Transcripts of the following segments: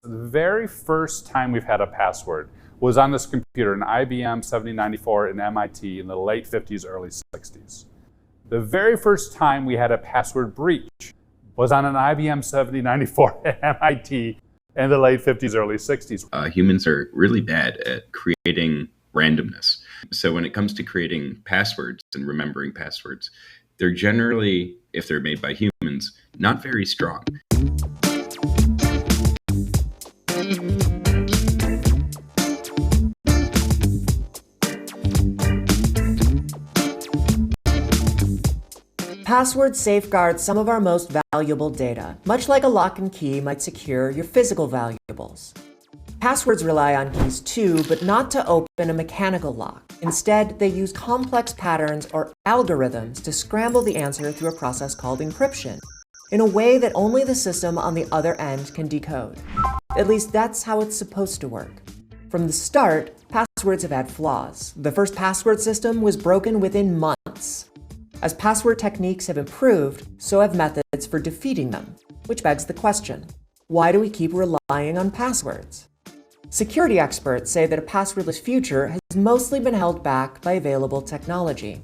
The very first time we've had a password was on this computer, an IBM 7094 in MIT in the late 50s, early 60s. The very first time we had a password breach was on an IBM 7094 at MIT in the late 50s, early 60s. Humans are really bad at creating randomness. So when it comes to creating passwords and remembering passwords, they're generally, if they're made by humans, not very strong. Passwords safeguard some of our most valuable data, much like a lock and key might secure your physical valuables. Passwords rely on keys too, but not to open a mechanical lock. Instead, they use complex patterns or algorithms to scramble the answer through a process called encryption, in a way that only the system on the other end can decode. At least that's how it's supposed to work. From the start, passwords have had flaws. The first password system was broken within months. As password techniques have improved, so have methods for defeating them, which begs the question, why do we keep relying on passwords? Security experts say that a passwordless future has mostly been held back by available technology.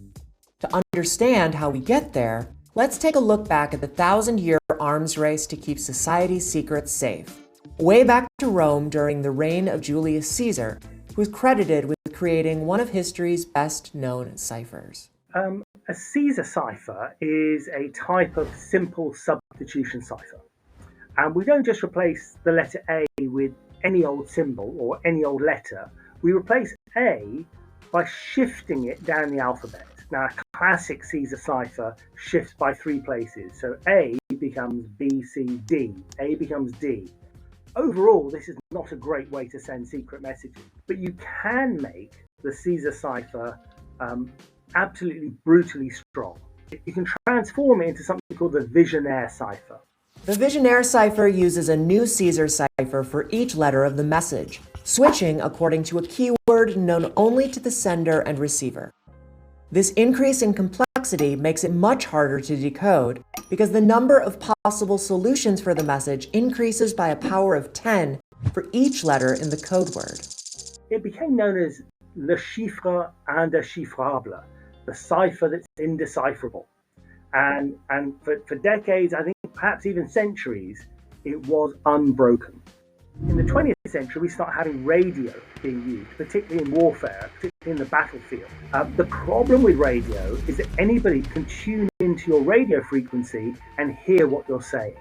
To understand how we get there, let's take a look back at the 1,000-year arms race to keep society's secrets safe. Way back to Rome during the reign of Julius Caesar, who is credited with creating one of history's best-known ciphers. A Caesar cipher is a type of simple substitution cipher. And we don't just replace the letter A with any old symbol or any old letter. We replace A by shifting it down the alphabet. Now, a classic Caesar cipher shifts by 3 places. So A becomes B, C, D. A becomes D. Overall, this is not a great way to send secret messages, but you can make the Caesar cipher absolutely brutally strong. You can transform it into something called the Visionaire cipher. The Visionaire cipher uses a new Caesar cipher for each letter of the message, switching according to a keyword known only to the sender and receiver. This increase in complexity makes it much harder to decode because the number of possible solutions for the message increases by a power of 10 for each letter in the code word. It became known as le chiffre indéchiffrable, the cipher that's indecipherable. And for decades, I think perhaps even centuries, it was unbroken. In the 20th century, we start having radio being used, particularly in warfare, particularly in the battlefield. The problem with radio is that anybody can tune into your radio frequency and hear what you're saying.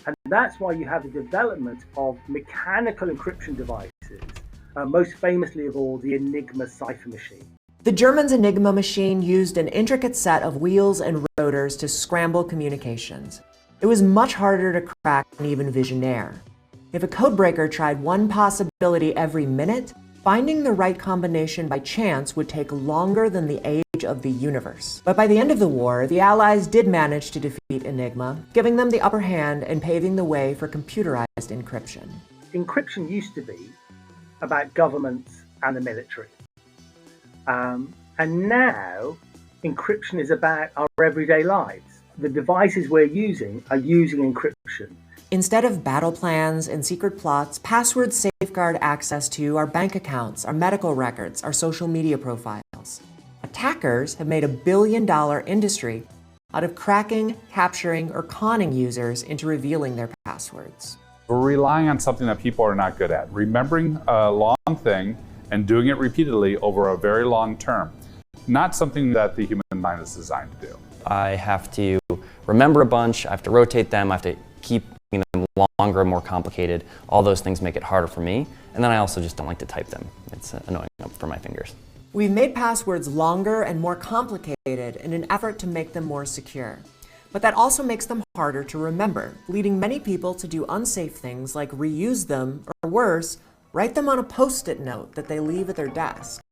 And that's why you have the development of mechanical encryption devices, most famously of all, the Enigma cipher machine. The Germans' Enigma machine used an intricate set of wheels and rotors to scramble communications. It was much harder to crack than even Visionaire. If a codebreaker tried one possibility every minute, finding the right combination by chance would take longer than the age of the universe. But by the end of the war, the Allies did manage to defeat Enigma, giving them the upper hand and paving the way for computerized encryption. Encryption used to be about governments and the military. And now, encryption is about our everyday lives. The devices we're using are using encryption. Instead of battle plans and secret plots, passwords safeguard access to our bank accounts, our medical records, our social media profiles. Attackers have made $1 billion industry out of cracking, capturing, or conning users into revealing their passwords. We're relying on something that people are not good at, remembering a long thing and doing it repeatedly over a very long term. Not something that the human mind is designed to do. I have to remember a bunch, I have to rotate them, I have to keep them longer and more complicated. All those things make it harder for me. And then I also just don't like to type them. It's annoying for my fingers. We've made passwords longer and more complicated in an effort to make them more secure. But that also makes them harder to remember, leading many people to do unsafe things like reuse them, or worse, write them on a Post-it note that they leave at their desk.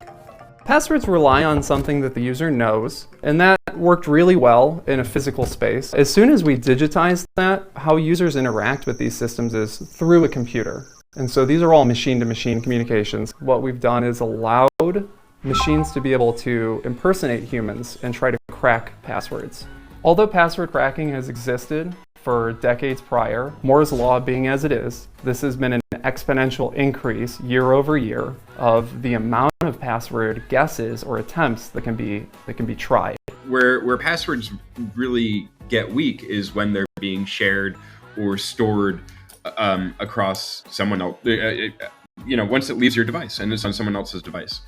Passwords rely on something that the user knows, and that worked really well in a physical space. As soon as we digitize that, how users interact with these systems is through a computer. And so these are all machine-to-machine communications. What we've done is allowed machines to be able to impersonate humans and try to crack passwords. Although password cracking has existed for decades prior. Moore's Law being as it is, this has been an exponential increase year over year of the amount of password guesses or attempts that can be tried. Where passwords really get weak is when they're being shared or stored across someone else. Once it leaves your device and it's on someone else's device.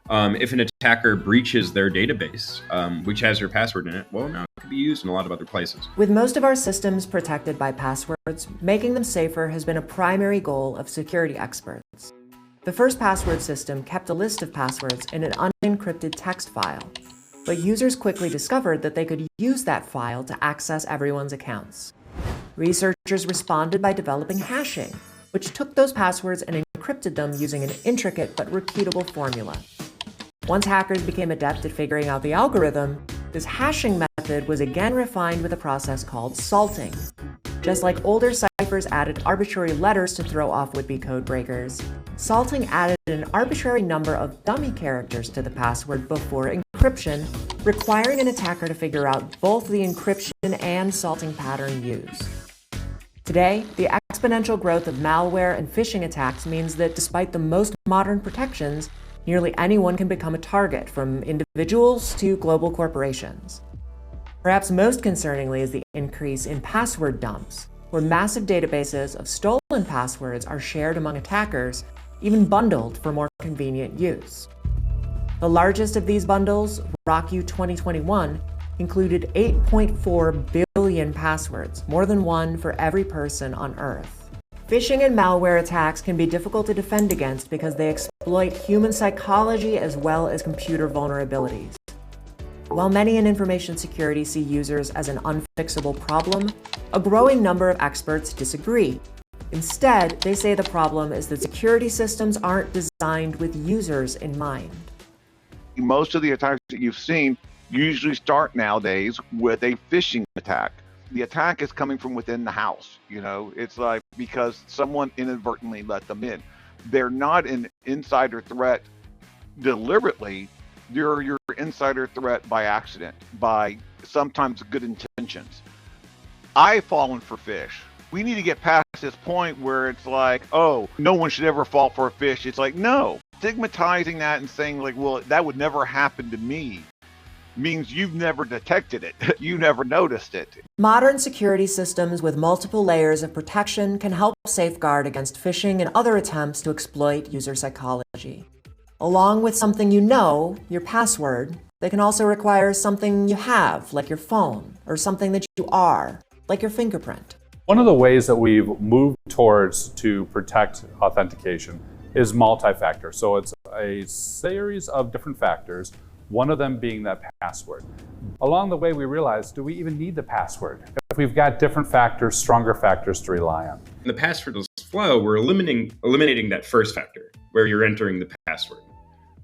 If an attacker breaches their database, which has your password in it, well, now it could be used in a lot of other places. With most of our systems protected by passwords, making them safer has been a primary goal of security experts. The first password system kept a list of passwords in an unencrypted text file, but users quickly discovered that they could use that file to access everyone's accounts. Researchers responded by developing hashing, which took those passwords and encrypted them using an intricate but repeatable formula. Once hackers became adept at figuring out the algorithm, this hashing method was again refined with a process called salting. Just like older ciphers added arbitrary letters to throw off would-be code breakers, salting added an arbitrary number of dummy characters to the password before encryption, requiring an attacker to figure out both the encryption and salting pattern used. Today, the exponential growth of malware and phishing attacks means that despite the most modern protections, nearly anyone can become a target, from individuals to global corporations. Perhaps most concerningly is the increase in password dumps, where massive databases of stolen passwords are shared among attackers, even bundled for more convenient use. The largest of these bundles, RockU 2021, included 8.4 billion passwords, more than one for every person on Earth. Phishing and malware attacks can be difficult to defend against because they exploit human psychology as well as computer vulnerabilities. While many in information security see users as an unfixable problem, a growing number of experts disagree. Instead, they say the problem is that security systems aren't designed with users in mind. Most of the attacks that you've seen usually start nowadays with a phishing attack. The attack is coming from within the house. It's like because someone inadvertently let them in. They're not an insider threat deliberately. They're your insider threat by accident, by sometimes good intentions. I've fallen for fish. We need to get past this point where it's like, oh, no one should ever fall for a fish. It's like, no. Stigmatizing that and saying like, well, that would never happen to me means you've never detected it. You never noticed it. Modern security systems with multiple layers of protection can help safeguard against phishing and other attempts to exploit user psychology. Along with something you know, your password, they can also require something you have, like your phone, or something that you are, like your fingerprint. One of the ways that we've moved towards to protect authentication is multi-factor. So it's a series of different factors, one of them being that password. Along the way, we realized, do we even need the password? If we've got different factors, stronger factors to rely on. In the passwordless flow, we're eliminating that first factor, where you're entering the password.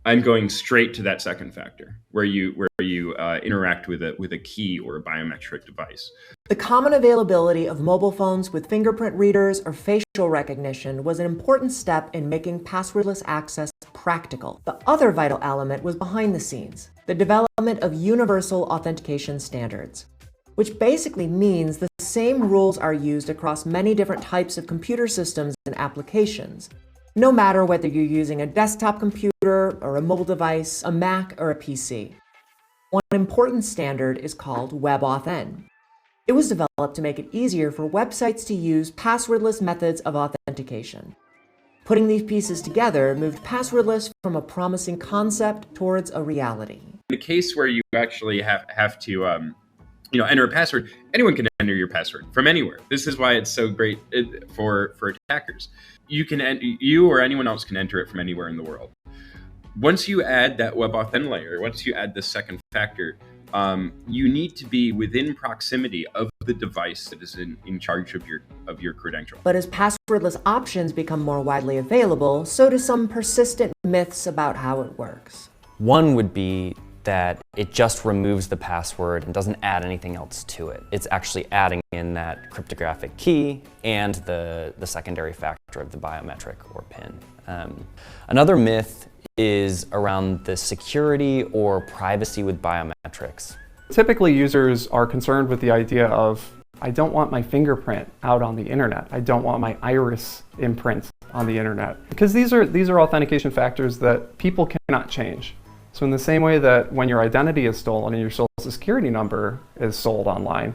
I'm going straight to that second factor, where you interact with a key or a biometric device. The common availability of mobile phones with fingerprint readers or facial recognition was an important step in making passwordless access practical. The other vital element was behind the scenes, the development of universal authentication standards, which basically means the same rules are used across many different types of computer systems and applications, no matter whether you're using a desktop computer or a mobile device, a Mac or a PC. One important standard is called WebAuthn. It was developed to make it easier for websites to use passwordless methods of authentication. Putting these pieces together moved passwordless from a promising concept towards a reality. In the case where you actually have to enter a password, anyone can enter your password from anywhere. This is why it's so great for attackers. You or anyone else can enter it from anywhere in the world. Once you add that WebAuthn layer, once you add the second factor, you need to be within proximity of the device that is in charge of your credential. But as passwordless options become more widely available, so do some persistent myths about how it works. One would be that it just removes the password and doesn't add anything else to it. It's actually adding in that cryptographic key and the secondary factor of the biometric or PIN. Another myth is around the security or privacy with biometrics. Typically, users are concerned with the idea of I don't want my fingerprint out on the internet. I don't want my iris imprint on the internet. Because these are authentication factors that people cannot change. So in the same way that when your identity is stolen and your social security number is sold online,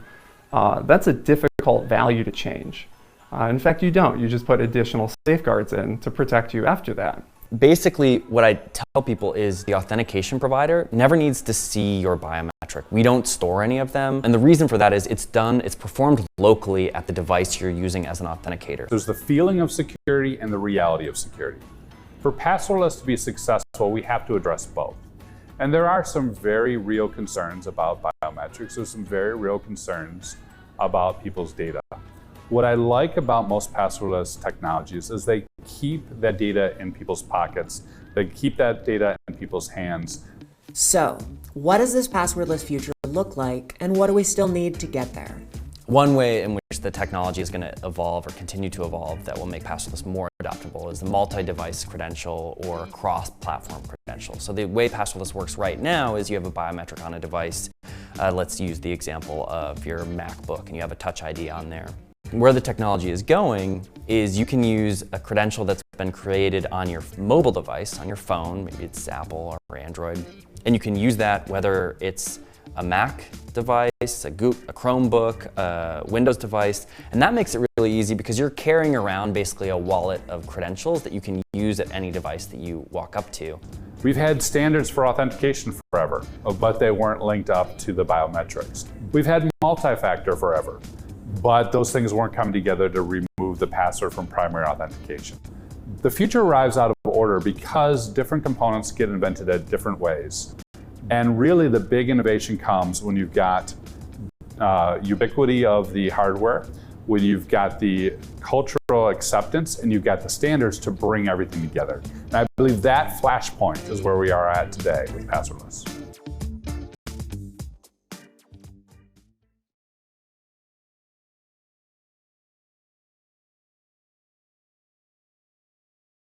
that's a difficult value to change. In fact, you don't. You just put additional safeguards in to protect you after that. Basically, what I tell people is the authentication provider never needs to see your biometric. We don't store any of them. And the reason for that is it's performed locally at the device you're using as an authenticator. There's the feeling of security and the reality of security. For passwordless to be successful, we have to address both. And there are some very real concerns about biometrics. There's some very real concerns about people's data. What I like about most passwordless technologies is they keep that data in people's pockets. They keep that data in people's hands. So, what does this passwordless future look like, and what do we still need to get there? One way in which the technology is going to evolve or continue to evolve that will make passwordless more adaptable is the multi-device credential or cross-platform credential. So the way passwordless works right now is you have a biometric on a device. Let's use the example of your MacBook, and you have a Touch ID on there. Where the technology is going is you can use a credential that's been created on your mobile device, on your phone, maybe it's Apple or Android, and you can use that whether it's a Mac device, a Chromebook, a Windows device, and that makes it really easy because you're carrying around basically a wallet of credentials that you can use at any device that you walk up to. We've had standards for authentication forever, but they weren't linked up to the biometrics. We've had multi-factor forever, but those things weren't coming together to remove the password from primary authentication. The future arrives out of order because different components get invented at different ways. And really the big innovation comes when you've got ubiquity of the hardware, when you've got the cultural acceptance, and you've got the standards to bring everything together. And I believe that flashpoint is where we are at today with passwordless.